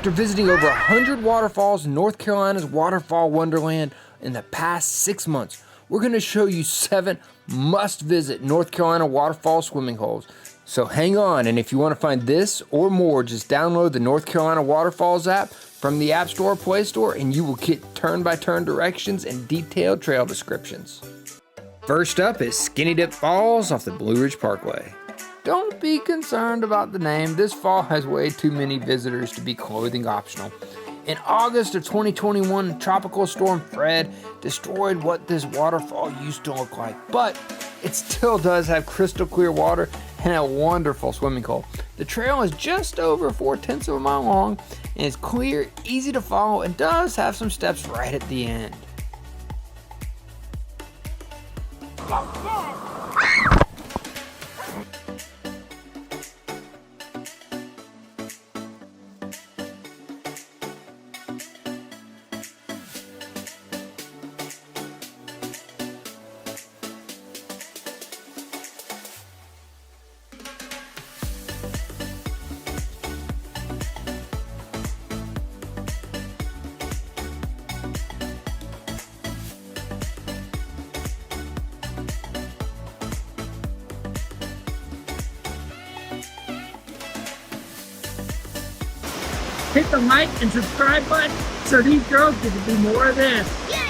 After visiting over 100 waterfalls in North Carolina's Waterfall Wonderland in the past 6 months, we're going to show you 7 must-visit North Carolina waterfall swimming holes. So hang on, and if you want to find this or more, just download the North Carolina Waterfalls app from the App Store or Play Store, and you will get turn-by-turn directions and detailed trail descriptions. First up is Skinny Dip Falls off the Blue Ridge Parkway. Don't be concerned about the name. This fall has way too many visitors to be clothing optional. In August of 2021, Tropical Storm Fred destroyed what this waterfall used to look like, but it still does have crystal clear water and a wonderful swimming hole. The trail is just over 4/10 of a mile long and is clear, easy to follow, and does have some steps right at the end. Hit the like and subscribe button so these girls get to do more of this. Yeah.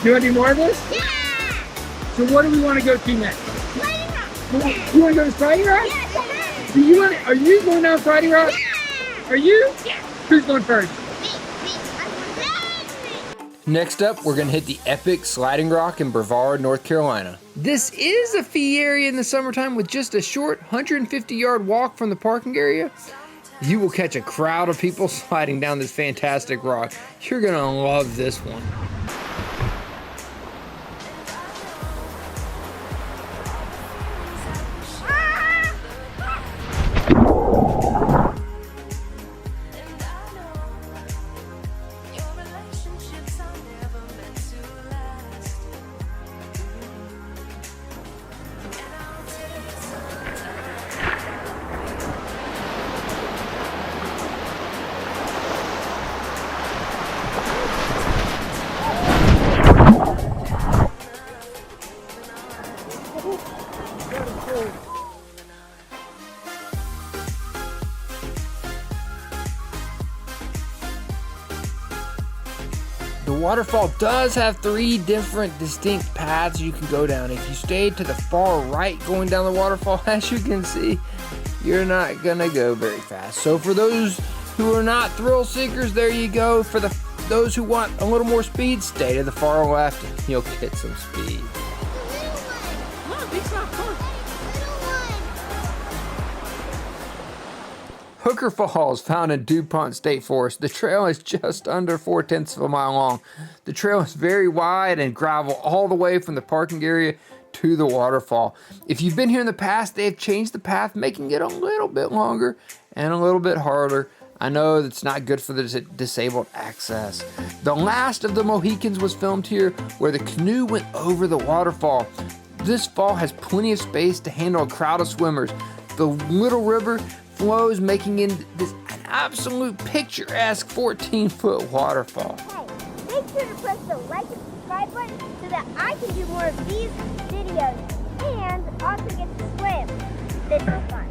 You want to do more of this? Yeah. So what do we want to go to next? Sliding Rock. You want to go to Sliding Rock? Yeah. Are you going down Sliding Rock? Yeah. Are you? Yeah. Who's going first? Next up, we're going to hit the epic Sliding Rock in Brevard, North Carolina. This is a fee area in the summertime with just a short 150-yard walk from the parking area. You will catch a crowd of people sliding down this fantastic rock. You're going to love this one. The waterfall does have 3 different distinct paths you can go down. If you stay to the far right going down the waterfall, as you can see, you're not gonna go very fast. So for those who are not thrill seekers, there you go. For those who want a little more speed, stay to the far left and you'll get some speed. Hooker Falls, found in Dupont State Forest. The trail is just under 4/10 of a mile long. The trail is very wide and gravel all the way from the parking area to the waterfall. If you've been here in the past, they have changed the path, making it a little bit longer and a little bit harder. I know that's not good for the disabled access. The last of the Mohicans was filmed here, where the canoe went over the waterfall. This fall has plenty of space to handle a crowd of swimmers. The little river flows, making it an absolute picturesque 14-foot waterfall. Hey, make sure to press the like and subscribe button so that I can do more of these videos and also get to swim. This is fun.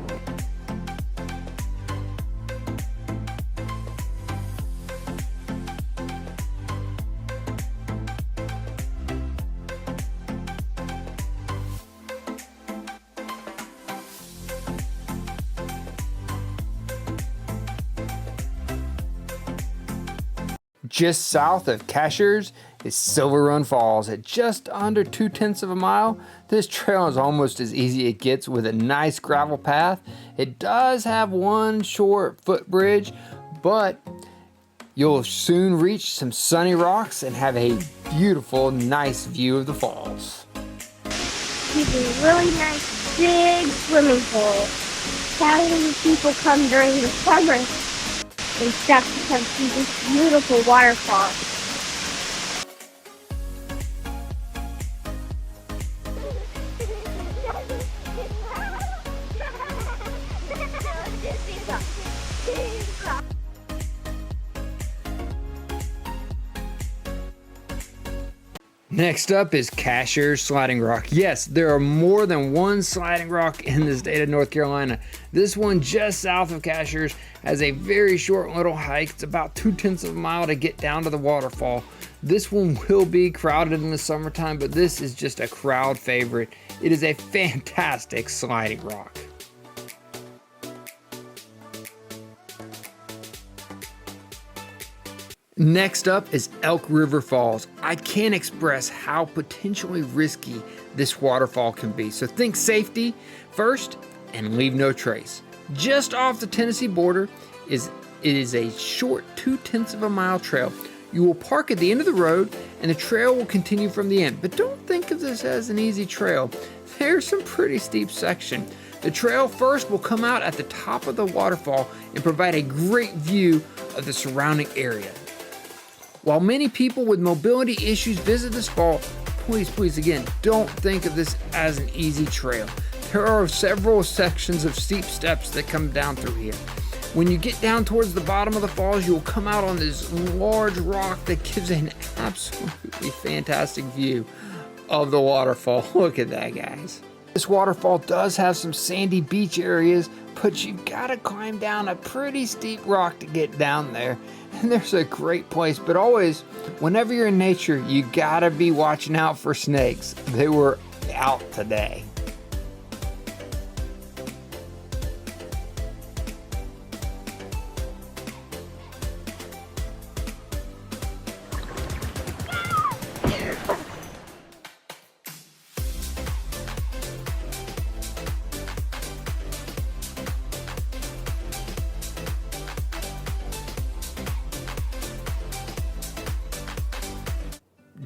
Just south of Cashiers is Silver Run Falls at just under 2/10 of a mile. This trail is almost as easy as it gets with a nice gravel path. It does have one short footbridge, but you'll soon reach some sunny rocks and have a beautiful, nice view of the falls. These are really nice big swimming pool. Thousands of people come during the summer and stuff to come see this beautiful waterfall. Next up is Cashiers Sliding Rock. Yes, there are more than one sliding rock in the state of North Carolina. This one just south of Cashiers has a very short little hike. It's about 2/10 of a mile to get down to the waterfall. This one will be crowded in the summertime, but this is just a crowd favorite. It is a fantastic sliding rock. Next up is Elk River Falls. I can't express how potentially risky this waterfall can be. So think safety first and leave no trace. Just off the Tennessee border it is a short 2/10 of a mile trail. You will park at the end of the road and the trail will continue from the end. But don't think of this as an easy trail. There's some pretty steep section. The trail first will come out at the top of the waterfall and provide a great view of the surrounding area. While many people with mobility issues visit this fall, please again, don't think of this as an easy trail. There are several sections of steep steps that come down through here. When you get down towards the bottom of the falls, you'll come out on this large rock that gives an absolutely fantastic view of the waterfall. Look at that, guys. This waterfall does have some sandy beach areas, but you've got to climb down a pretty steep rock to get down there. And there's a great place, but always, whenever you're in nature, you gotta be watching out for snakes. They were out today.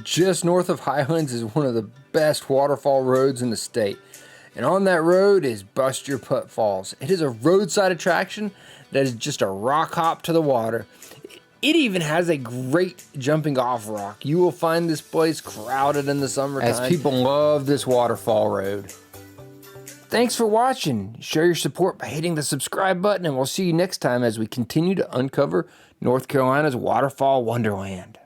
Just north of Highlands is one of the best waterfall roads in the state. And on that road is Bust Your Putt Falls. It is a roadside attraction that is just a rock hop to the water. It even has a great jumping off rock. You will find this place crowded in the summertime as people love this waterfall road. Thanks for watching. Show your support by hitting the subscribe button, and we'll see you next time as we continue to uncover North Carolina's waterfall wonderland.